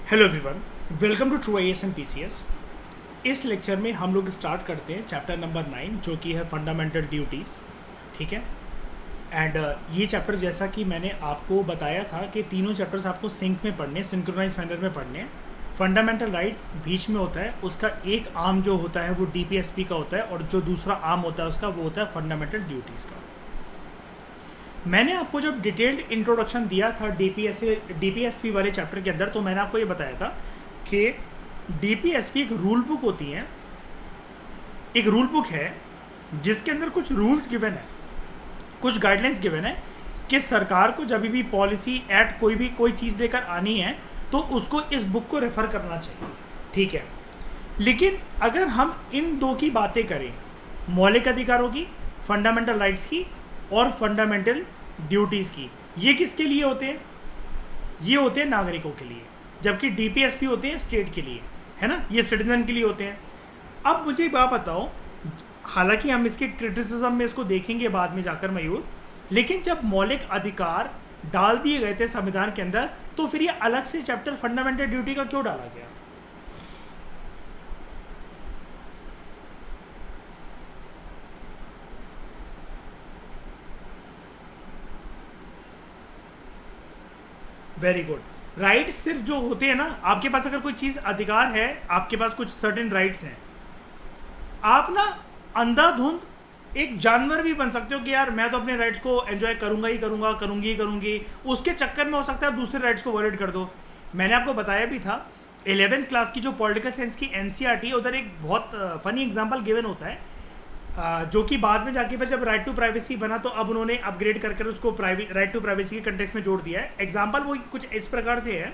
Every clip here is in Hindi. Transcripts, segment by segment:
Hello everyone, welcome to true IAS and PCS. इस लेक्चर में हम लोग स्टार्ट करते हैं चैप्टर नंबर 9 जो कि है फंडामेंटल ड्यूटीज़। ठीक है। एंड ये चैप्टर जैसा कि मैंने आपको बताया था कि तीनों चैप्टर्स आपको सिंक में पढ़ने, सिंक्रोनाइज मैनर में पढ़ने। फंडामेंटल राइट बीच में होता है, उसका एक आर्म जो होता है वो डीपीएसपी का होता है और जो दूसरा आर्म होता है उसका वो होता है फंडामेंटल ड्यूटीज़ का। मैंने आपको जब डिटेल्ड इंट्रोडक्शन दिया था डीपीएसपी वाले चैप्टर के अंदर, तो मैंने आपको ये बताया था कि डीपीएसपी एक रूल बुक होती है, एक रूल बुक है जिसके अंदर कुछ रूल्स गिवन है, कुछ गाइडलाइंस गिवन है कि सरकार को जब भी पॉलिसी एक्ट कोई चीज़ लेकर आनी है तो उसको इस बुक को रेफ़र करना चाहिए। ठीक है। लेकिन अगर हम इन दो की बातें करें, मौलिक अधिकारों की, फंडामेंटल राइट्स की और फंडामेंटल ड्यूटीज़ की, ये किसके लिए होते हैं? ये होते हैं नागरिकों के लिए, जबकि डीपीएसपी होते हैं स्टेट के लिए, है ना, ये सिटीजन के लिए होते हैं। अब मुझे एक बात बताओ, हालांकि हम इसके क्रिटिसिज्म में इसको देखेंगे बाद में जाकर मयूर, लेकिन जब मौलिक अधिकार डाल दिए गए थे संविधान के अंदर तो फिर ये अलग से चैप्टर फंडामेंटल ड्यूटी का क्यों डाला गया? Very good. राइट्स सिर्फ जो होते हैं ना, आपके पास अगर कोई चीज़ अधिकार है, आपके पास कुछ सर्टेन राइट्स हैं, आप ना अंधाधुंध एक जानवर भी बन सकते हो कि यार मैं तो अपने राइट्स को एंजॉय करूंगा ही करूंगा, करूंगी ही करूंगी, उसके चक्कर में हो सकता है आप दूसरे राइट्स को वॉयलेट कर दो। मैंने आपको बताया भी था 11th क्लास की जो पॉलिटिकल साइंस की एनसीईआरटी, उधर एक बहुत फनी एग्जांपल गिवन होता है, जो कि बाद में जाके फिर जब राइट टू प्राइवेसी बना तो अब उन्होंने अपग्रेड कर उसको राइट टू प्राइवेसी के कंटेक्स्ट में जोड़ दिया है। एग्जांपल वो कुछ इस प्रकार से है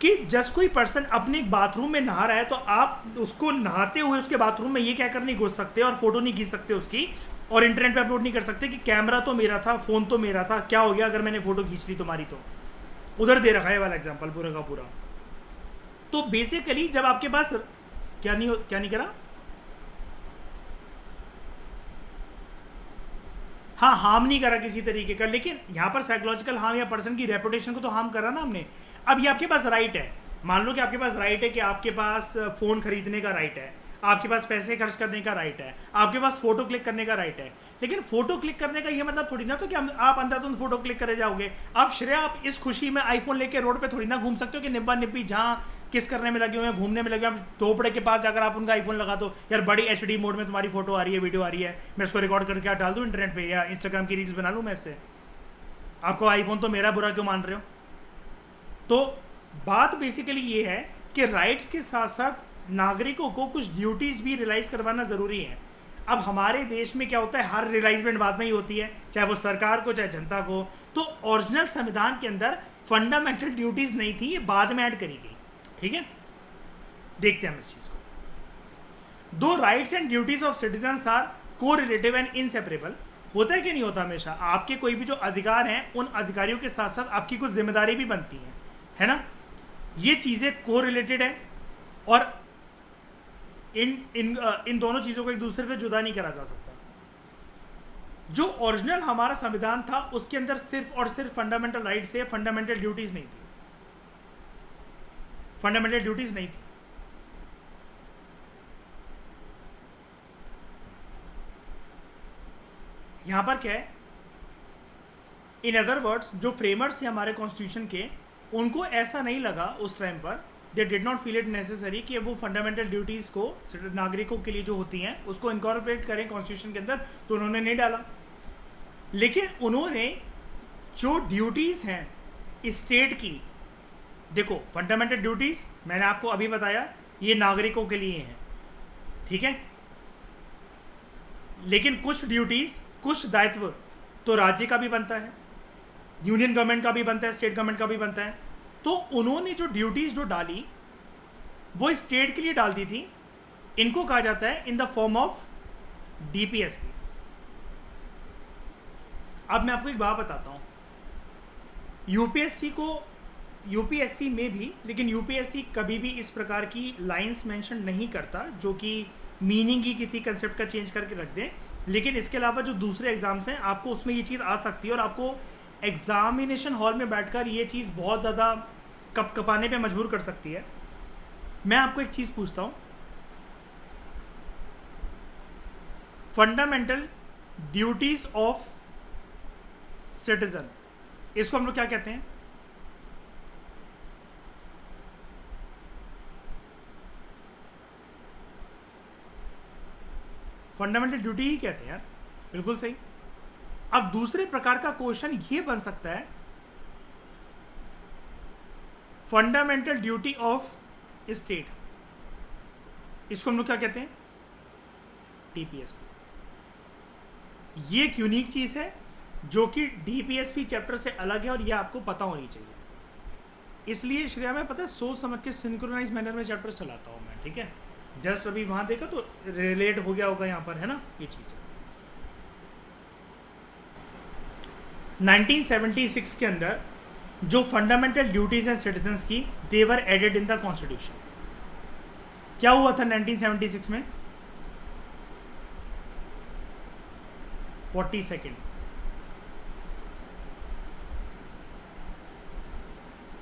कि जस्ट कोई पर्सन अपने बाथरूम में नहा रहा है तो आप उसको नहाते हुए उसके बाथरूम में ये क्या कर नहीं घुस सकते और फोटो नहीं खींच सकते उसकी, और इंटरनेट पे अपलोड नहीं कर सकते कि कैमरा तो मेरा था, फ़ोन तो मेरा था, क्या हो गया अगर मैंने फ़ोटो खींच ली तुम्हारी। तो उधर दे रखा है वाला एग्जाम्पल पूरा का पूरा। तो बेसिकली जब आपके पास क्या नहीं करा, हाँ, हार्म नहीं करा किसी तरीके का, लेकिन यहाँ पर साइकोलॉजिकल हार्म या पर्सन की रेपुटेशन को तो हार्म करा ना हमने। अब ये आपके पास राइट है, मान लो कि आपके पास राइट है कि आपके पास फ़ोन खरीदने का राइट है, आपके पास पैसे खर्च करने का राइट है, आपके पास फोटो क्लिक करने का राइट है, लेकिन फोटो क्लिक करने का ये मतलब थोड़ी ना तो कि आप अंधाधुंध फोटो क्लिक करे जाओगे। आप श्रेया, आप इस खुशी में आईफोन लेके रोड पे थोड़ी ना घूम सकते हो कि निब्बा निब्बी जहाँ किस करने में लगे हुए हैं, घूमने में लगे हुए हैं, थोपड़े के पास जाकर आप उनका आईफोन लगा दो, यार बड़ी एचडी मोड में तुम्हारी फोटो आ रही है, वीडियो आ रही है, मैं इसको रिकॉर्ड करके डाल दूँ इंटरनेट पे या इंस्टाग्राम की रील्स बना लूँ मैं इससे। आपको आईफोन तो मेरा बुरा क्यों मान रहे हो? तो बात बेसिकली ये है कि राइट्स के साथ साथ नागरिकों को कुछ ड्यूटीज़ भी रियलाइज़ करवाना ज़रूरी है। अब हमारे देश में क्या होता है, हर रियलाइजमेंट बाद में ही होती है, चाहे वो सरकार को चाहे जनता को। तो ओरिजिनल संविधान के अंदर फंडामेंटल ड्यूटीज़ नहीं थी, ये बाद में ऐड करी गई। ठीक है, देखते हैं हम इस चीज़ को। दो rights and duties of citizens are correlative and inseparable. होता है कि नहीं होता? हमेशा आपके कोई भी जो अधिकार हैं उन अधिकारियों के साथ साथ आपकी कुछ जिम्मेदारी भी बनती है ना। ये चीज़ें को रिलेटेड है और इन दोनों चीज़ों को एक दूसरे से जुदा नहीं करा जा सकता। जो ओरिजिनल हमारा संविधान था उसके अंदर सिर्फ और सिर्फ फंडामेंटल राइट्स है, फंडामेंटल ड्यूटीज़ नहीं थी, फंडामेंटल ड्यूटीज़ नहीं थी। यहां पर क्या है, इन अदर वर्ड्स, जो फ्रेमर्स हैं हमारे कॉन्स्टिट्यूशन के, उनको ऐसा नहीं लगा उस टाइम पर, they did not feel it necessary कि वो फंडामेंटल ड्यूटीज़ को नागरिकों के लिए जो होती हैं उसको इनकॉर्पोरेट करें कॉन्स्टिट्यूशन के अंदर, तो उन्होंने नहीं डाला। लेकिन उन्होंने जो ड्यूटीज़ हैं स्टेट की, देखो फंडामेंटल ड्यूटीज़ मैंने आपको अभी बताया ये नागरिकों के लिए हैं, ठीक है, लेकिन कुछ ड्यूटीज़, कुछ दायित्व तो राज्य का भी बनता है, यूनियन गवर्नमेंट का भी बनता है, स्टेट गवर्नमेंट का भी बनता है। तो उन्होंने जो ड्यूटीज़ जो डाली वो स्टेट के लिए डाल दी थी। इनको कहा जाता है in the form of DPSPs. अब मैं आपको एक बात बताता हूँ, यूपीएससी में भी, लेकिन यूपीएससी कभी भी इस प्रकार की लाइंस मेंशन नहीं करता जो कि मीनिंग ही किसी कंसेप्ट का चेंज करके रख दें। लेकिन इसके अलावा जो दूसरे एग्जाम्स हैं आपको उसमें ये चीज़ आ सकती है और आपको एग्जामिनेशन हॉल में बैठकर ये चीज़ बहुत ज़्यादा कप कपाने पे मजबूर कर सकती है। मैं आपको एक चीज़ पूछता हूँ, फंडामेंटल ड्यूटीज ऑफ सिटीजन, इसको हम लोग क्या कहते हैं? फंडामेंटल ड्यूटी ही कहते हैं यार, बिल्कुल सही। अब दूसरे प्रकार का क्वेश्चन ये बन सकता है, फंडामेंटल ड्यूटी ऑफ स्टेट, इसको हम लोग क्या कहते हैं? टीपीएसपी। ये एक यूनिक चीज़ है जो कि डीपीएसपी चैप्टर से अलग है और ये आपको पता होनी चाहिए। इसलिए श्रेया मैं पता है सोच समझ के सिंक्रोनाइज मैनर में चैप्टर चलाता हूँ मैं, ठीक है। जस्ट अभी वहाँ देखा तो रिलेट हो गया होगा यहाँ पर, है ना, ये चीज़ है। 1976 के अंदर जो फंडामेंटल ड्यूटीज हैं सिटीजन्स की, दे वर एडेड इन द कॉन्स्टिट्यूशन। क्या हुआ था 1976 में? 42nd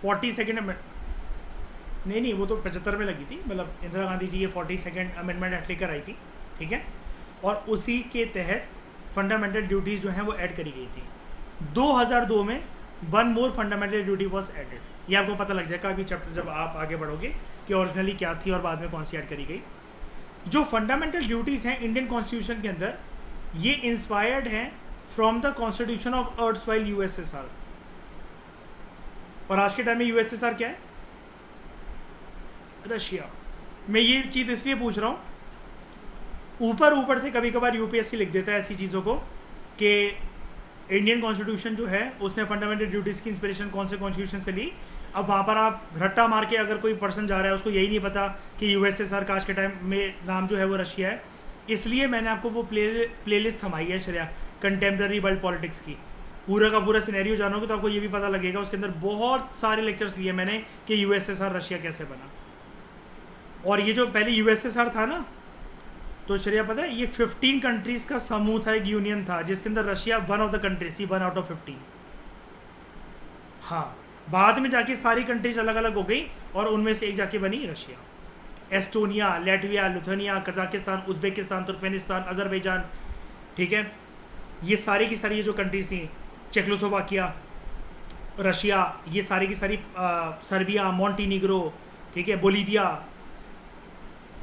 42nd नहीं वो तो 75 में लगी थी, मतलब इंदिरा गांधी जी ये 42nd अमेंडमेंट एक्ट लेकर आई थी, ठीक है। और उसी के तहत फंडामेंटल ड्यूटीज़ जो हैं वो ऐड करी गई थी। 2002 में one more fundamental duty was added. ये आपको पता लग जाएगा अभी चैप्टर जब आप आगे बढ़ोगे कि ओरिजिनली क्या थी और बाद में कौन सी ऐड करी गई। जो फंडामेंटल ड्यूटीज़ हैं इंडियन कॉन्स्टिट्यूशन के अंदर, ये इंस्पायर्ड हैं from the constitution of erstwhile USSR. और आज के टाइम में यूएसएसआर क्या है? रशिया। मैं ये चीज़ इसलिए पूछ रहा हूँ, ऊपर से कभी कभार यूपीएससी लिख देता है ऐसी चीज़ों को कि इंडियन कॉन्स्टिट्यूशन जो है उसने फंडामेंटल ड्यूटीज़ की इंस्पिरेशन कौन से कॉन्स्टिट्यूशन से ली। अब वहाँ पर आप रट्टा मार के अगर कोई पर्सन जा रहा है उसको यही नहीं पता कि यूएसएसआर का आज के टाइम में नाम जो है वो रशिया है। इसलिए मैंने आपको वो प्लेलिस्ट थमाई है श्रेया, कंटेम्प्रेरी वर्ल्ड पॉलिटिक्स की। पूरा का पूरा सिनेरियो जानोगे तो आपको ये भी पता लगेगा, उसके अंदर बहुत सारे लेक्चर्स लिए मैंने कि यूएसएसआर रशिया कैसे बना। और ये जो पहले यूएसएसआर था ना, तो श्रेया पता है ये 15 कंट्रीज़ का समूह था, एक यूनियन था जिसके अंदर Russia one of the countries थी, 1 आउट ऑफ 15। हाँ, बाद में जाके सारी कंट्रीज अलग अलग हो गई और उनमें से एक जाके बनी Russia. Estonia, Latvia, Lithuania, Kazakhstan, Uzbekistan, Turkmenistan, Azerbaijan, ठीक है, ये सारी की सारी ये जो कंट्रीज थी, चेकोस्लोवाकिया, रशिया, ये सारी की सारी, सर्बिया, मॉन्टीनीग्रो, ठीक है, बोलीविया,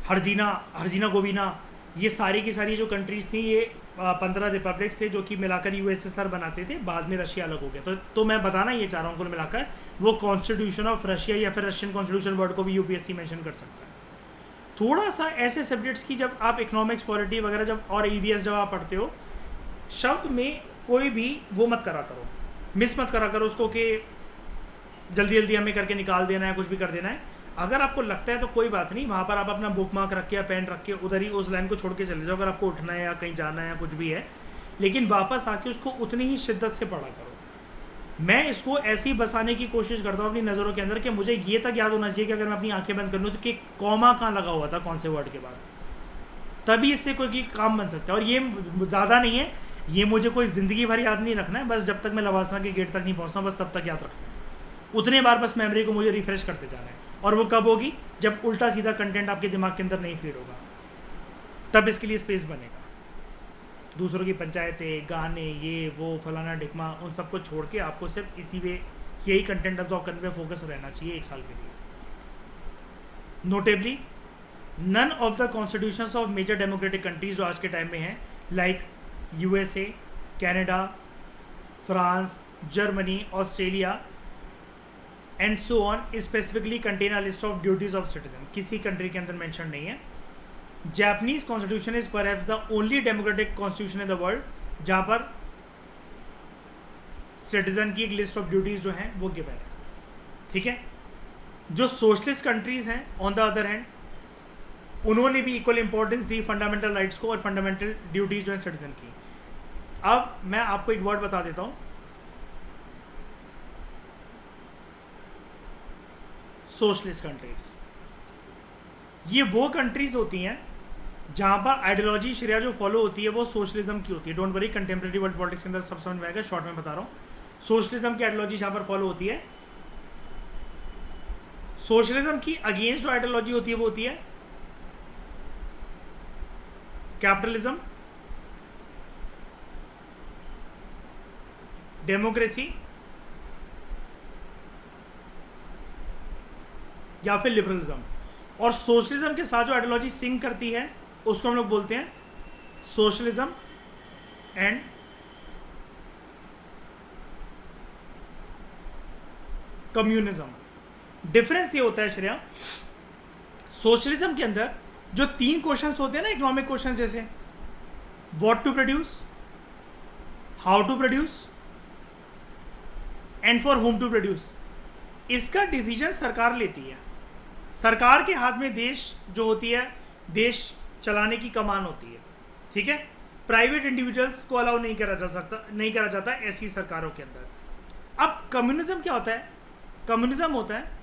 हर्जिना गोविना, ये सारी की सारी जो कंट्रीज़ थी ये 15 रिपब्लिक्स थे जो कि मिलाकर यूएसएसआर बनाते थे। बाद में रशिया अलग हो गया। तो मैं बताना ये चाह रहा हूँ कुल मिलाकर वो कॉन्स्टिट्यूशन ऑफ रशिया या फिर रशियन कॉन्स्टिट्यूशन वर्ड को भी यूपीएससी मेंशन कर सकता है। थोड़ा सा ऐसे सब्जेक्ट्स की जब आप इकोनॉमिक्स, पॉलिटी वगैरह जब और ईवीएस जब आप पढ़ते हो, शब्द में कोई भी वो मत करा करो, मिस मत करा करो उसको कि जल्दी जल्दी हमें करके निकाल देना है, कुछ भी कर देना है। अगर आपको लगता है तो कोई बात नहीं, वहाँ पर आप अपना बुक मार्क रख के या पेन रख के उधर ही उस लाइन को छोड़ के चले जाओ अगर आपको उठना है या कहीं जाना है या कुछ भी है, लेकिन वापस आके उसको उतनी ही शिद्दत से पढ़ा करो। मैं इसको ऐसे ही बसाने की कोशिश करता हूँ अपनी नज़रों के अंदर कि मुझे ये तक याद होना चाहिए कि अगर मैं अपनी आंखें बंद कर लूँ तो कि कॉमा कहाँ लगा हुआ था कौन से वर्ड के बाद, तभी इससे कोई काम बन सकता है। और ये ज़्यादा नहीं है, ये मुझे कोई ज़िंदगी भर याद नहीं रखना है, बस जब तक मैं लवासना के गेट तक नहीं पहुँचता बस तब तक याद रखना है। उतने बार बस मेमोरी को मुझे रिफ्रेश करते जाना है। और वो कब होगी? जब उल्टा सीधा कंटेंट आपके दिमाग के अंदर नहीं फीड होगा, तब इसके लिए स्पेस बनेगा। दूसरों की पंचायतें, गाने, ये वो फलाना ढिकमा, उन सबको छोड़ के आपको सिर्फ इसी में यही कंटेंट अब्जॉर्ब करने पे फोकस रहना चाहिए 1 साल के लिए। Notably none of the constitutions of major democratic countries जो आज के टाइम में हैं, like USA, Canada, France, Germany, Australia and so on, specifically contain a list of duties of citizen. किसी कंट्री के अंदर मेंशन नहीं है। Japanese constitution is perhaps the only democratic constitution in the world जहाँ पर सिटीजन की एक लिस्ट ऑफ ड्यूटीज जो हैं वो गिवन है, ठीक है। जो सोशलिस्ट कंट्रीज हैं ऑन द अदर हैंड, उन्होंने भी इक्वल इंपॉर्टेंस दी फंडामेंटल राइट्स को और फंडामेंटल ड्यूटीज जो है सिटीजन की। अब मैं आपको एक वर्ड बता देता हूँ, सोशलिस्ट कंट्रीज। ये वो कंट्रीज होती हैं जहाँ पर आइडियोलॉजी श्रेया जो फॉलो होती है वो सोशलिज्म की होती है। Don't worry, contemporary world politics के अंदर सब समझ में आएगा, शॉर्ट में बता रहा हूँ। सोशलिज्म की आइडियोलॉजी जहाँ पर फॉलो होती है सोशलिज्म की अगेंस्ट जो आइडियोलॉजी होती है वो होती है कैपिटलिज्म, डेमोक्रेसी या फिर लिबरलिज्म। और सोशलिज्म के साथ जो आइडियोलॉजी सिंक करती है उसको हम लोग बोलते हैं सोशलिज्म एंड कम्युनिज्म। डिफरेंस ये होता है श्रेया, सोशलिज्म के अंदर जो 3 क्वेश्चंस होते हैं ना इकोनॉमिक क्वेश्चन, जैसे what to produce, how to produce and for whom to produce, इसका डिसीजन सरकार लेती है। सरकार के हाथ में देश जो होती है, देश चलाने की कमान होती है, ठीक है। प्राइवेट इंडिविजुअल्स को अलाउ नहीं करा जाता ऐसी सरकारों के अंदर। अब कम्युनिज्म क्या होता है? कम्युनिज्म होता है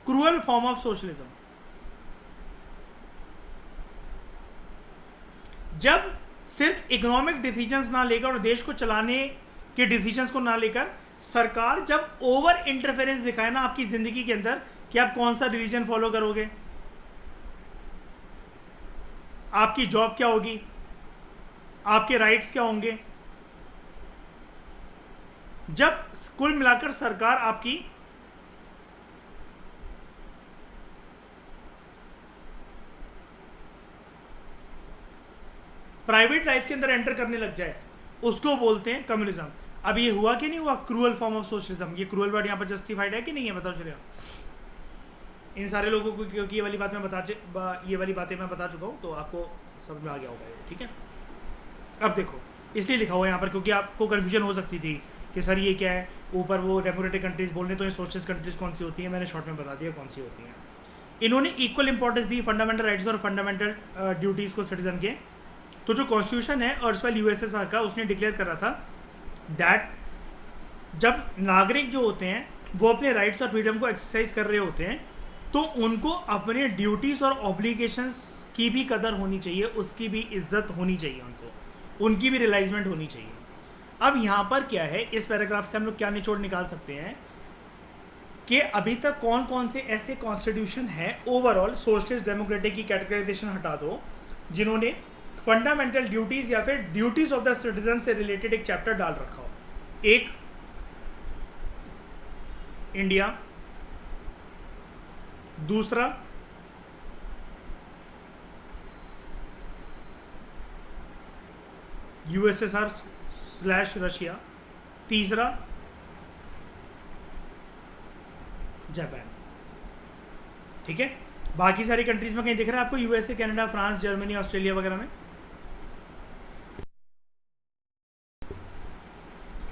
क्रूअल फॉर्म ऑफ सोशलिज्म। जब सिर्फ इकोनॉमिक डिसीजंस ना लेकर और देश को चलाने के डिसीजंस को ना लेकर सरकार जब ओवर इंटरफेरेंस दिखाए ना आपकी जिंदगी के अंदर कि आप कौन सा रिलीजन फॉलो करोगे, आपकी जॉब क्या होगी, आपके राइट्स क्या होंगे, जब कुल मिलाकर सरकार आपकी प्राइवेट लाइफ के अंदर एंटर करने लग जाए, उसको बोलते हैं कम्युनिज्म। अब ये हुआ कि नहीं हुआ क्रूअल फॉर्म ऑफ सोशलिज्म? ये क्रूअल वर्ड यहाँ पर जस्टिफाइड है कि नहीं है, बताओ चलिए। इन सारे लोगों को, क्योंकि ये वाली बातें मैं बता चुका हूँ तो आपको समझ में आ गया होगा ये, ठीक है। अब देखो, इसलिए लिखा हुआ है यहाँ पर क्योंकि आपको कन्फ्यूजन हो सकती थी कि सर ये क्या है, ऊपर वो डेमोक्रेटिक कंट्रीज बोलने तो ये सोशलिस्ट कंट्रीज कौन सी होती हैं, मैंने शॉर्ट में बता दिया कौन सी होती हैं। इन्होंने इक्वल इंपॉर्टेंस दी फंडामेंटल राइट्स और फंडामेंटल ड्यूटीज़ को सिटीजन के। तो जो कॉन्स्टिट्यूशन है अर्सवाइल यूएसएसआर का, उसने डिक्लेयर करा था दैट जब नागरिक जो होते हैं वो अपने राइट्स और फ्रीडम को एक्सरसाइज कर रहे होते हैं तो उनको अपने ड्यूटीज़ और ऑब्लिगेशंस की भी कदर होनी चाहिए, उसकी भी इज्जत होनी चाहिए, उनकी भी रियलाइजमेंट होनी चाहिए। अब यहाँ पर क्या है, इस पैराग्राफ से हम लोग क्या निचोड़ निकाल सकते हैं कि अभी तक कौन कौन से ऐसे कॉन्स्टिट्यूशन हैं ओवरऑल, सोशलिस्ट डेमोक्रेटिक की कैटेगराइजेशन हटा दो, जिन्होंने फंडामेंटल ड्यूटीज़ या फिर ड्यूटीज़ ऑफ द सिटीजन से रिलेटेड एक चैप्टर डाल रखा हो। एक इंडिया, दूसरा USSR/रशिया, तीसरा जापान, ठीक है। बाकी सारी कंट्रीज में कहीं दिख रहा है आपको USA, Canada, France, Germany, Australia वगैरह में?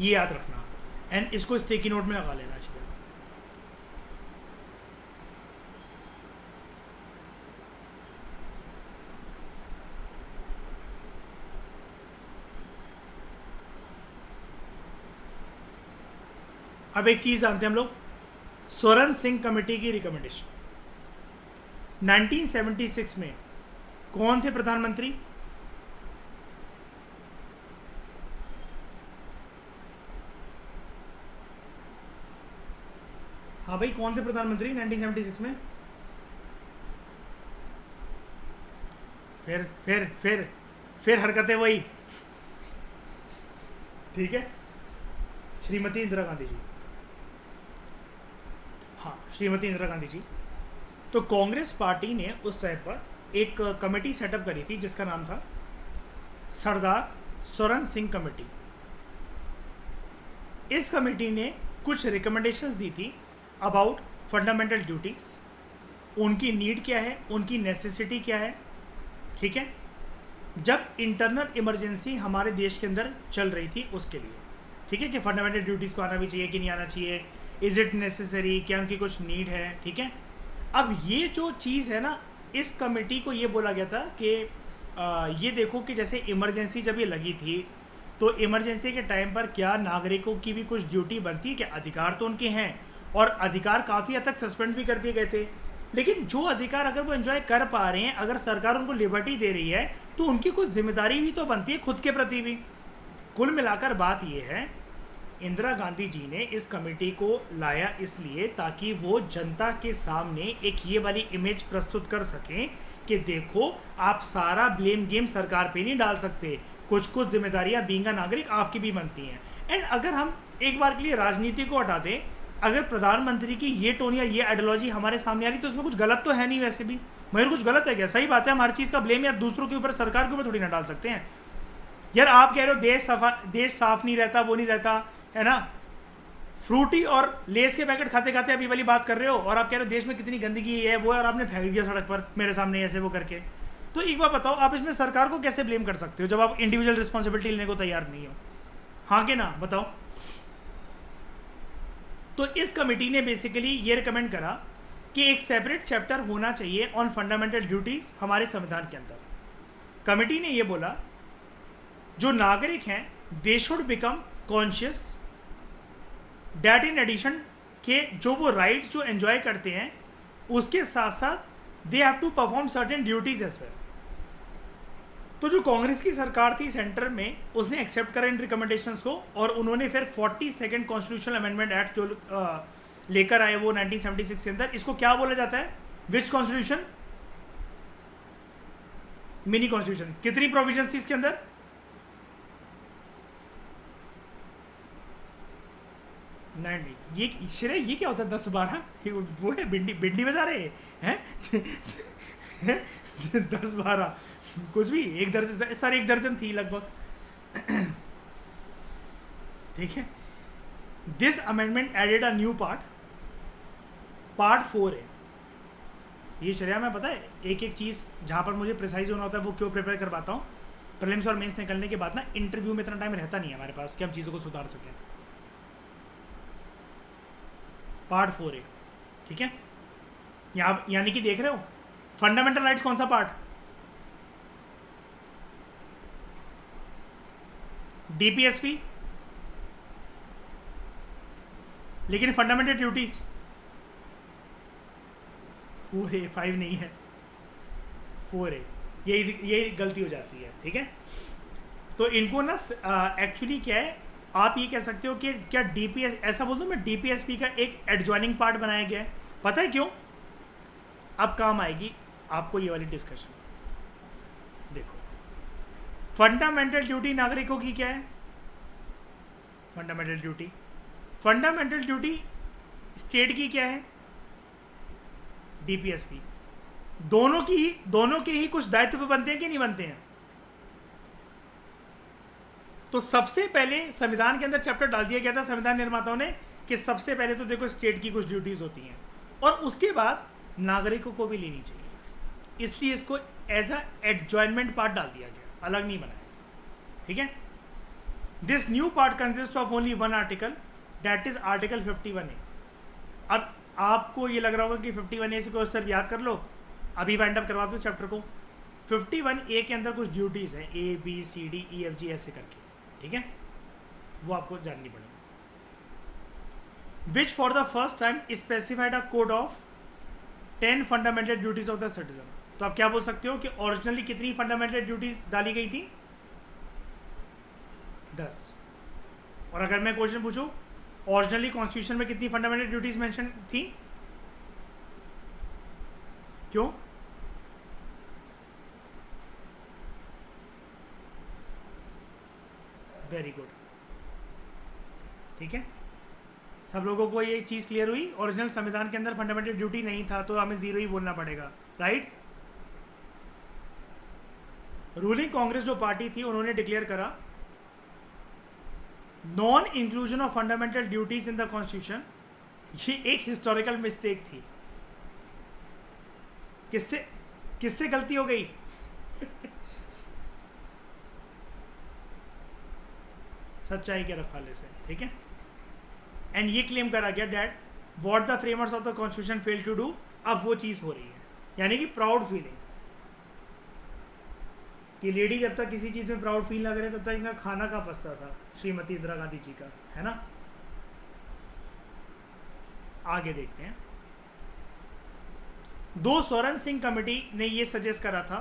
ये याद रखना एंड इसको स्टिकी नोट में लगा लेना चाहिए। अब एक चीज जानते हैं हम लोग, सोरेन सिंह कमेटी की रिकमेंडेशन। 1976 में कौन थे प्रधानमंत्री? हाँ भाई, कौन थे प्रधानमंत्री 1976 में? फिर हरकतें वही, ठीक है, श्रीमती इंदिरा गांधी जी। हाँ, श्रीमती इंदिरा गांधी जी। तो कांग्रेस पार्टी ने उस टाइम पर एक कमेटी सेटअप करी थी जिसका नाम था सरदार सोरेन सिंह कमेटी। इस कमेटी ने कुछ रिकमेंडेशंस दी थी अबाउट फंडामेंटल ड्यूटीज़, उनकी नीड क्या है, उनकी नेसेसिटी क्या है, ठीक है, जब इंटरनल इमरजेंसी हमारे देश के अंदर चल रही थी उसके लिए, ठीक है, कि फंडामेंटल ड्यूटीज़ को आना भी चाहिए कि नहीं आना चाहिए, इज़ इट नेसेसरी, क्या उनकी कुछ नीड है, ठीक है। अब ये जो चीज़ है ना, इस कमेटी को ये बोला गया था कि ये देखो कि जैसे इमरजेंसी जब ये लगी थी तो इमरजेंसी के टाइम पर क्या नागरिकों की भी कुछ ड्यूटी बनती है, क्या अधिकार तो उनके हैं और अधिकार काफ़ी हद तक सस्पेंड भी कर दिए गए थे, लेकिन जो अधिकार अगर वो एंजॉय कर पा रहे हैं, अगर सरकार उनको लिबर्टी दे रही है तो उनकी कुछ जिम्मेदारी भी तो बनती है खुद के प्रति भी। कुल मिलाकर बात यह है, इंदिरा गांधी जी ने इस कमेटी को लाया इसलिए ताकि वो जनता के सामने एक ये वाली इमेज प्रस्तुत कर सकें कि देखो, आप सारा ब्लेम गेम सरकार पे नहीं डाल सकते, कुछ कुछ जिम्मेदारियां बीइंग अ नागरिक आपकी भी बनती हैं। एंड अगर हम एक बार के लिए राजनीति को हटा दें, अगर प्रधानमंत्री की ये टोन या ये आइडियोलॉजी हमारे सामने आ रही तो उसमें कुछ गलत तो है नहीं। वैसे भी मगर कुछ गलत है क्या? सही बात है, हम हर चीज़ का ब्लेम यार दूसरों के ऊपर, सरकार के ऊपर थोड़ी ना डाल सकते हैं। यार आप कह रहे हो देश साफ नहीं रहता, वो नहीं रहता, है ना, फ्रूटी और लेस के पैकेट खाते खाते अभी वाली बात कर रहे हो, और आप कह रहे हो देश में कितनी गंदगी है वो, और आपने फेंक दिया सड़क पर मेरे सामने ऐसे वो करके। तो एक बार बताओ, आप इसमें सरकार को कैसे ब्लेम कर सकते हो जब आप इंडिविजुअल रिस्पॉन्सिबिलिटी लेने को तैयार नहीं हो? हाँ कि ना, बताओ। तो इस कमेटी ने बेसिकली ये रिकमेंड करा कि एक सेपरेट चैप्टर होना चाहिए ऑन फंडामेंटल ड्यूटीज हमारे संविधान के अंदर। कमेटी ने ये बोला, जो नागरिक हैं they should become conscious that in addition के जो वो राइट्स जो एंजॉय करते हैं उसके साथ साथ they have to perform certain duties as well. तो जो कांग्रेस की सरकार थी सेंटर में, उसने एक्सेप्ट करा इन रिकमेंडेशंस को, और उन्होंने फिर 42nd कॉन्स्टिट्यूशनल अमेंडमेंट एक्ट जो लेकर आए वो 1976 के अंदर, इसको क्या बोला जाता है? विच कॉन्स्टिट्यूशन? Mini constitution. कितनी प्रोविजंस थी इसके अंदर? नहीं, ये श्रेय ये क्या होता है? 10-12 वो है, भिंडी बजा रहे हैं 10-12 कुछ भी, एक दर्जन, सर एक दर्जन थी लगभग। ठीक है। This amendment added a new part 4 है। ये श्रेया मैं पता है एक एक चीज़ जहाँ पर मुझे प्रिसाइज होना होता है वो क्यों प्रिपेयर करवाता हूँ। प्रीलिम्स और मेंस निकलने के बाद ना इंटरव्यू में इतना टाइम रहता नहीं है हमारे पास कि हम चीज़ों को सुधार सकें। पार्ट 4 है, ठीक है। यहाँ यानी कि देख रहे हो फंडामेंटल राइट्स कौन सा पार्ट? डीपीएसपी। लेकिन फंडामेंटल ड्यूटीज 4 है, 5 नहीं है, 4 है। यही गलती हो जाती है, ठीक है। तो इनको ना एक्चुअली क्या है, आप ये कह सकते हो कि क्या डीपीएस, ऐसा बोल दूं मैं, डीपीएसपी का एक एडजॉइनिंग पार्ट बनाया गया है। पता है क्यों? अब काम आएगी आपको ये वाली डिस्कशन। देखो, फंडामेंटल ड्यूटी नागरिकों की क्या है? फंडामेंटल ड्यूटी स्टेट की क्या है? डीपीएसपी। दोनों के ही कुछ दायित्व बनते हैं कि नहीं बनते हैं? तो सबसे पहले संविधान के अंदर चैप्टर डाल दिया गया था संविधान निर्माताओं ने कि सबसे पहले तो देखो स्टेट की कुछ ड्यूटीज होती हैं और उसके बाद नागरिकों को भी लेनी चाहिए, इसलिए इसको एज अ एडजॉइनमेंट पार्ट डाल दिया गया, अलग नहीं बनाया, ठीक है। This new part consist of only one article, that is article 51A। अब आपको ये लग रहा होगा कि 51A से को सर याद कर लो, अभी वाइंड अप करवा दो चैप्टर को। 51A के अंदर कुछ ड्यूटीज हैं, ABCDEFG ऐसे करके, ठीक है, वो आपको जाननी पड़ेगी। Which for the first time specified a code of 10 fundamental duties of the citizen. तो आप क्या बोल सकते हो कि ओरिजिनली कितनी फंडामेंटल ड्यूटीज डाली गई थी? 10। और अगर मैं क्वेश्चन पूछूं ओरिजिनली कॉन्स्टिट्यूशन में कितनी फंडामेंटल ड्यूटीज मेंशन थी? क्यों? वेरी गुड, ठीक है। सब लोगों को ये चीज़ क्लियर हुई? ओरिजिनल संविधान के अंदर फंडामेंटल ड्यूटी नहीं था तो हमें 0 ही बोलना पड़ेगा, राइट। रूलिंग कांग्रेस जो पार्टी थी उन्होंने डिक्लेयर करा non inclusion of fundamental duties in the constitution. ये एक हिस्टोरिकल मिस्टेक थी। किससे गलती हो गई? सच्चाई के रखवाले से, ठीक है। एंड ये क्लेम करा गया that what the framers of the constitution fail to do. अब वो चीज़ हो रही है, यानी कि प्राउड फीलिंग कि लेडी जब तक किसी चीज़ में प्राउड फील ना करे तब तक इनका खाना का पसता था, श्रीमती इंदिरा गांधी जी का, है ना। आगे देखते हैं। दो सोरेन सिंह कमेटी ने ये सजेस्ट करा था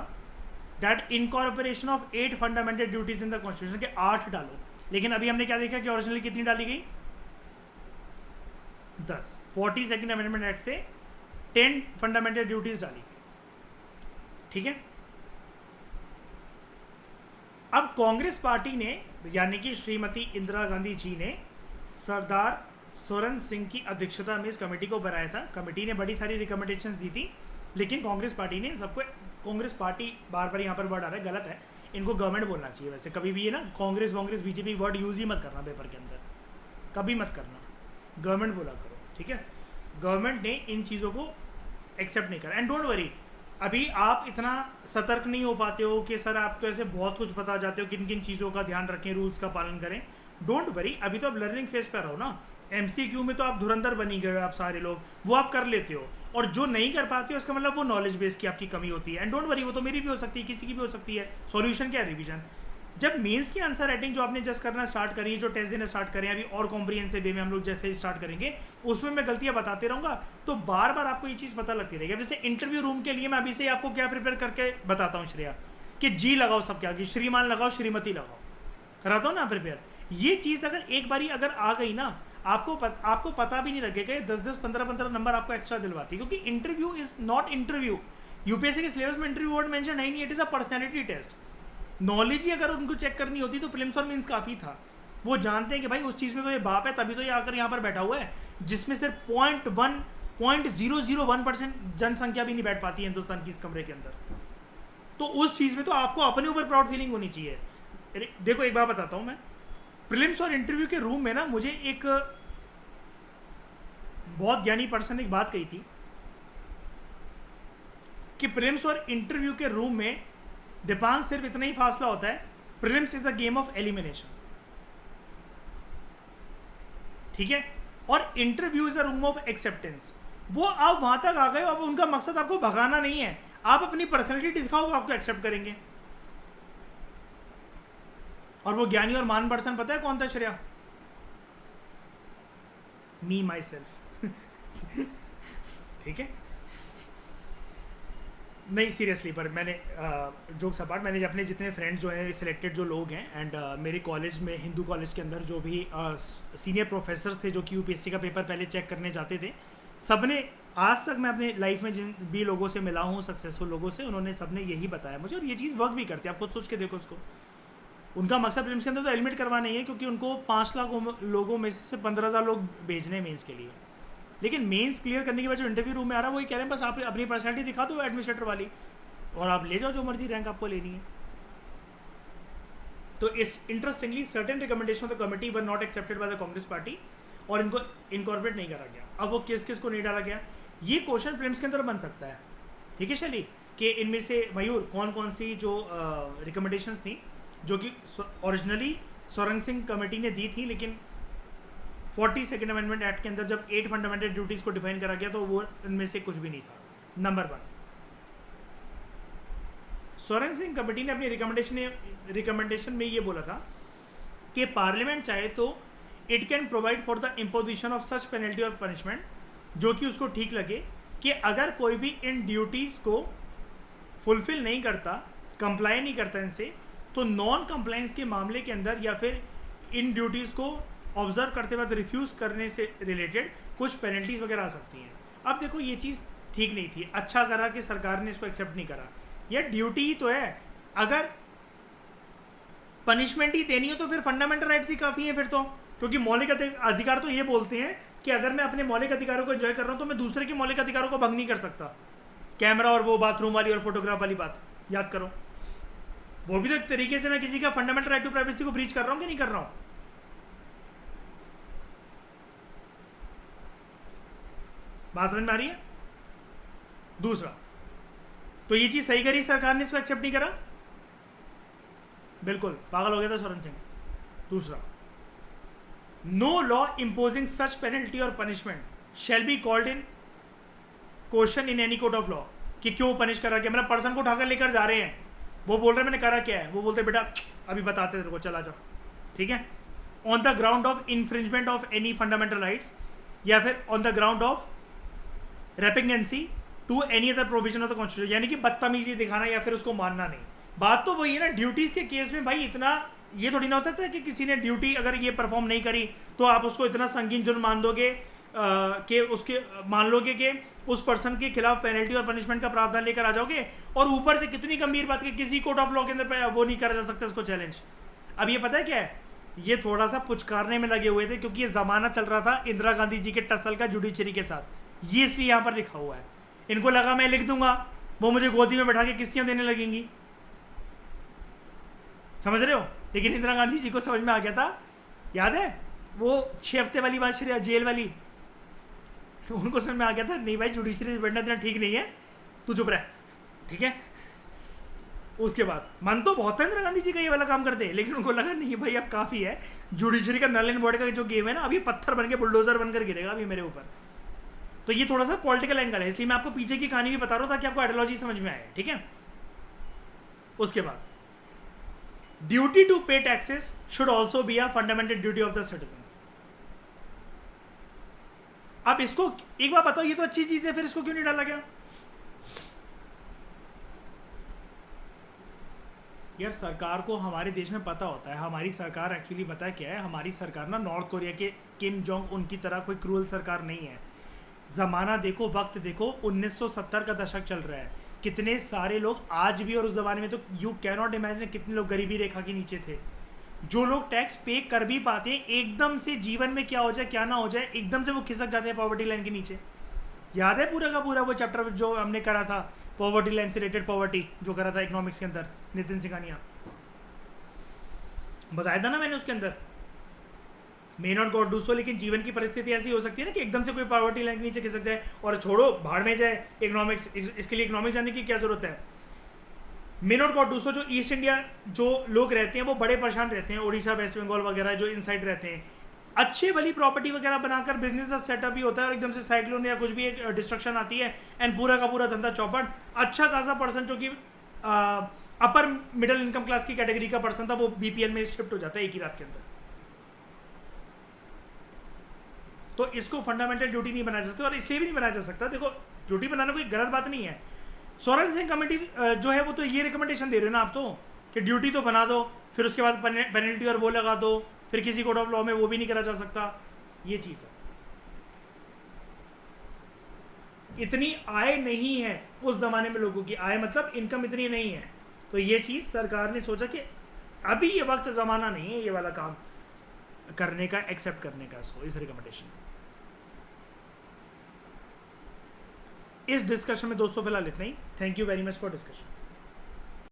that incorporation of 8 fundamental duties in the constitution के 8 डालो, लेकिन अभी हमने क्या देखा कि ओरिजिनली कितनी डाली गई, 10। 42nd अमेंडमेंट एक्ट से 10 फंडामेंटल ड्यूटीज डाली गई, ठीक है। अब कांग्रेस पार्टी ने, यानी कि श्रीमती इंदिरा गांधी जी ने सरदार सोरेन सिंह की अध्यक्षता में इस कमेटी को बनाया था। कमेटी ने बड़ी सारी रिकमेंडेशंस दी थी, लेकिन कांग्रेस पार्टी ने सबको, कांग्रेस पार्टी बार बार यहाँ पर वर्ड आ रहा है, गलत है, इनको गवर्नमेंट बोलना चाहिए। वैसे कभी भी ये ना कांग्रेस बीजेपी वर्ड यूज ही मत करना पेपर के अंदर, कभी मत करना, गवर्नमेंट बोला करो, ठीक है। गवर्नमेंट ने इन चीज़ों को एक्सेप्ट नहीं करा। एंड डोंट वरी, अभी आप इतना सतर्क नहीं हो पाते हो कि सर आप तो ऐसे बहुत कुछ बता जाते हो, किन किन चीज़ों का ध्यान रखें, रूल्स का पालन करें। डोंट वरी, अभी तो आप लर्निंग फेज पर रहो ना। MCQ में तो आप धुरंधर बनी गए हो, आप सारे लोग वो आप कर लेते हो, और जो नहीं कर पाते हो उसका मतलब वो नॉलेज बेस की आपकी कमी होती है। एंड डोंट वरी, वो तो मेरी भी हो सकती है, किसी की भी हो सकती है। सॉल्यूशन क्या है? रिवीजन। जब मेंस की आंसर राइटिंग जो आपने जस्ट करना स्टार्ट करी है, जो टेस्ट देना स्टार्ट करें अभी, और कॉम्प्रिहेंसिव वे में हम लोग जैसे स्टार्ट करेंगे, उसमें मैं गलतियां बताते रहूंगा, तो बार बार आपको ये चीज़ पता लगती रहेगी। जैसे इंटरव्यू रूम के लिए मैं अभी से आपको क्या प्रिपेयर करके बताता हूँ श्रेया, कि जी लगाओ सबके आगे, श्रीमान लगाओ, श्रीमती लगाओ, कराता हूँ ना प्रिपेयर। ये चीज़ अगर एक बारी अगर आ गई ना, आपको पता भी नहीं लगेगा, 10-10, 15-15 नंबर आपको एक्स्ट्रा दिलवाती है। क्योंकि interview is not interview. UPSC के सिलेबस में इंटरव्यू वर्ड मेंशन है ही नहीं, it is a personality test. Knowledge ही अगर उनको चेक करनी होती तो प्रीलिम्स और मेंस काफ़ी था। वो जानते हैं कि भाई उस चीज़ में तो ये बाप है, तभी तो ये आकर यहाँ पर बैठा हुआ है, जिसमें सिर्फ 0.001% जनसंख्या भी नहीं बैठ पाती है हिंदुस्तान की इस कमरे के अंदर। तो उस चीज़ में तो आपको अपने ऊपर प्राउड फीलिंग होनी चाहिए। देखो एक बात बताता हूँ मैं, प्रीलिम्स और इंटरव्यू के रूम में ना मुझे एक बहुत ज्ञानी पर्सन ने एक बात कही थी कि प्रीलिम्स और इंटरव्यू के रूम में दीपांक सिर्फ इतना ही फासला होता है, prelims is a game of elimination, ठीक है, और interview is a room of acceptance. वो आप वहां तक आ गए, अब उनका मकसद आपको भगाना नहीं है, आप अपनी पर्सनैलिटी दिखाओ, वो आपको एक्सेप्ट करेंगे। और वो ज्ञानी और मान पर्सन पता है कौन था श्रेया? मी माई सेल्फ। ठीक है, नहीं सीरियसली, पर मैंने जोक्स अपार्ट, मैंने अपने जितने फ्रेंड्स जो हैं, सिलेक्टेड जो लोग हैं, एंड मेरे कॉलेज में, हिंदू कॉलेज के अंदर जो भी सीनियर प्रोफेसर थे जो कि यूपीएससी का पेपर पहले चेक करने जाते थे, सब ने आज तक मैं अपने लाइफ में जिन भी लोगों से मिला हूँ, सक्सेसफुल लोगों से, उन्होंने सब ने यही बताया मुझे, और ये चीज़ वर्क भी करती है। आप खुद सोच के देखो उसको। उनका मकसद प्रीलिम्स के अंदर तो एलिमिनेट करवा नहीं है, क्योंकि उनको 5 लाख लोगों में से 15,000 लोग भेजने हैं मेंस के लिए। लेकिन मेंस क्लियर करने के बाद जो इंटरव्यू रूम में आ रहा है, वही कह रहे हैं बस आप अपनी पर्सनैलिटी दिखा दो एडमिनिस्ट्रेटर वाली, और आप ले जाओ जो मर्जी रैंक आपको लेनी है। तो इस interestingly certain recommendation of the committee were not accepted by the Congress party, और इनको इनकॉर्पोरेट नहीं करा गया। अब वो किस किस को नहीं डाला गया, ये क्वेश्चन प्रीलिम्स के अंदर बन सकता है, ठीक है शैली, कि इनमें से मयूर कौन कौन सी जो रिकमेंडेशंस थी जो कि ओरिजिनली सोरेन सिंह कमेटी ने दी थी, लेकिन 42nd अमेंडमेंट एक्ट के अंदर जब 8 फंडामेंटल ड्यूटीज़ को डिफाइन करा गया तो वो इनमें से कुछ भी नहीं था। नंबर 1, सोरेन सिंह कमेटी ने अपनी रिकमेंडेशन में ये बोला था कि पार्लियामेंट चाहे तो it can provide for the imposition of such penalty और पनिशमेंट जो कि उसको ठीक लगे, कि अगर कोई भी इन ड्यूटीज़ को फुलफिल नहीं करता, कंप्लाई नहीं करता इनसे, तो नॉन कंप्लाइंस के मामले के अंदर या फिर इन ड्यूटीज़ को ऑब्जर्व करते वक्त रिफ्यूज़ करने से रिलेटेड कुछ पेनल्टीज़ वगैरह आ सकती हैं। अब देखो ये चीज़ ठीक नहीं थी, अच्छा करा कि सरकार ने इसको एक्सेप्ट नहीं करा, यह ड्यूटी ही तो है। अगर पनिशमेंट ही देनी हो तो फिर फंडामेंटल राइट्स ही काफ़ी हैं फिर तो, क्योंकि मौलिक अधिकार तो ये बोलते हैं कि अगर मैं अपने मौलिक अधिकारों को एंजॉय कर रहा हूँ तो मैं दूसरे के मौलिक अधिकारों को भंग नहीं कर सकता। कैमरा और वो बाथरूम वाली और फोटोग्राफ वाली बात याद करो, वो भी तो एक तरीके से मैं किसी का फंडामेंटल राइट टू प्राइवेसी को ब्रीच कर रहा हूँ कि नहीं कर रहा हूँ। बात समझ में आ रही है? दूसरा, तो ये चीज सही करी सरकार ने, इसको एक्सेप्ट नहीं करा, बिल्कुल पागल हो गया था सोरेन सिंह। दूसरा, नो लॉ इम्पोजिंग सच पेनल्टी और punishment shall be called in question in any court of law, कि क्यों पनिश करा गया, मतलब पर्सन को उठाकर लेकर जा रहे हैं, वो बोल रहे मैंने करा क्या है, वो बोलते बेटा अभी बताते तेरे को, चला जाओ, ठीक है, on the ground of infringement of any fundamental rights, या फिर on the ground of repugnancy to any other provision of the constitution, यानी कि बदतमीजी दिखाना या फिर उसको मानना नहीं। बात तो वही है ना, ड्यूटीज के केस में भाई इतना ये थोड़ी ना होता था कि किसी ने ड्यूटी अगर ये परफॉर्म नहीं करी तो आप उसको इतना संगीन जुर्म मान दोगे कि उसके मान लोगे कि उस पर्सन के खिलाफ पेनल्टी और पनिशमेंट का प्रावधान लेकर आ जाओगे, और ऊपर से कितनी गंभीर बात कि किसी कोर्ट ऑफ लॉ के अंदर वो नहीं करा जा सकता इसको चैलेंज। अब ये पता है क्या है, ये थोड़ा सा पुचकारने में लगे हुए थे क्योंकि ये जमाना चल रहा था इंदिरा गांधी जी के टसल का जुडिशरी के साथ, ये इसलिए यहाँ पर लिखा हुआ है। इनको लगा मैं लिख दूंगा, वो मुझे गोदी में बैठा के किस्तियां देने लगेंगी, समझ रहे हो। लेकिन इंदिरा गांधी जी को समझ में आ गया था, याद है वो 6 हफ्ते वाली बात जेल वाली, उनको समझ में आ गया था नहीं भाई जुडिशरी से बैठना इतना ठीक नहीं है, तू चुप रह, ठीक है। उसके बाद मन तो बहुत था इंदिरा गांधी जी का ये वाला काम करते हैं, लेकिन उनको लगा नहीं भाई अब काफ़ी है, जुडिशरी का नल एंड वॉइड का जो गेम है ना, अभी पत्थर बन के बुलडोजर बनकर गिरेगा अभी मेरे ऊपर। तो ये थोड़ा सा पॉलिटिकल एंगल है, इसलिए मैं आपको पीछे की कहानी भी बता रहा हूँ ताकि आपको आइडियोलॉजी समझ में आए, ठीक है। उसके बाद ड्यूटी टू पे taxes should also be a fundamental duty of the citizen. अब इसको एक बार बताओ, ये तो अच्छी चीज है, फिर इसको क्यों नहीं डाला गया यार। सरकार को हमारे देश में पता होता है, हमारी सरकार एक्चुअली पता है क्या है, हमारी सरकार ना नॉर्थ कोरिया के किम जोंग उनकी तरह कोई क्रूअल सरकार नहीं है। ज़माना देखो, वक्त देखो, 1970 का दशक चल रहा है, कितने सारे लोग आज भी, और उस ज़माने में तो यू कैन नॉट इमेजिन कितने लोग गरीबी रेखा के नीचे थे। जो लोग टैक्स पे कर भी पाते हैं, एकदम से जीवन में क्या हो जाए क्या ना हो जाए, एकदम से वो खिसक जाते हैं पॉवर्टी लाइन के नीचे। याद है पूरा का पूरा वो चैप्टर जो हमने करा था, पॉवर्टी लाइन से रिलेटेड पॉवर्टी जो करा था इकोनॉमिक्स के अंदर, नितिन सिंघानिया बताया था ना मैंने उसके अंदर। May not God do so, लेकिन जीवन की परिस्थिति ऐसी हो सकती है ना कि एकदम से कोई पॉवर्टी लाइन के नीचे खिसक जाए, और छोड़ो भाड़ में जाए इकोनॉमिक्स, इसके लिए इकोनॉमिक्स जानने की क्या जरूरत है। May not God do so, जो ईस्ट इंडिया जो लोग रहते हैं वो बड़े परेशान रहते हैं, उड़ीसा वेस्ट बंगाल वगैरह जो इनसाइड रहते हैं, अच्छे वाली प्रॉपर्टी वगैरह बनाकर बिजनेस का सेटअप भी होता है, और एकदम से साइक्लोन या कुछ भी एक डिस्ट्रक्शन आती है एंड पूरा का पूरा धंधा चौपट। अच्छा खासा पर्सन जो कि अपर मिडिल इनकम क्लास की कैटेगरी का पर्सन था, वो बीपीएल में शिफ्ट हो जाता है एक ही रात के अंदर। तो इसको फंडामेंटल ड्यूटी नहीं बनाया जा सकता, और इसलिए भी नहीं बनाया जा सकता। देखो ड्यूटी बनाना कोई गलत बात नहीं है, सोरेन सिंह कमेटी जो है वो तो ये रिकमेंडेशन दे रहे हो ना आप, तो कि ड्यूटी तो बना दो, फिर उसके बाद पेनल्टी और वो लगा दो, फिर किसी कोर्ट ऑफ लॉ में वो भी नहीं करा जा सकता। ये चीज़ है, इतनी आय नहीं है उस जमाने में लोगों की, आय मतलब इनकम इतनी नहीं है। तो ये चीज़ सरकार ने सोचा कि अभी ये वक्त ज़माना नहीं है ये वाला काम करने का, एक्सेप्ट करने का इसको, इस रिकमेंडेशन को। इस डिस्कशन में दोस्तों फिलहाल इतना ही। Thank you very much for discussion.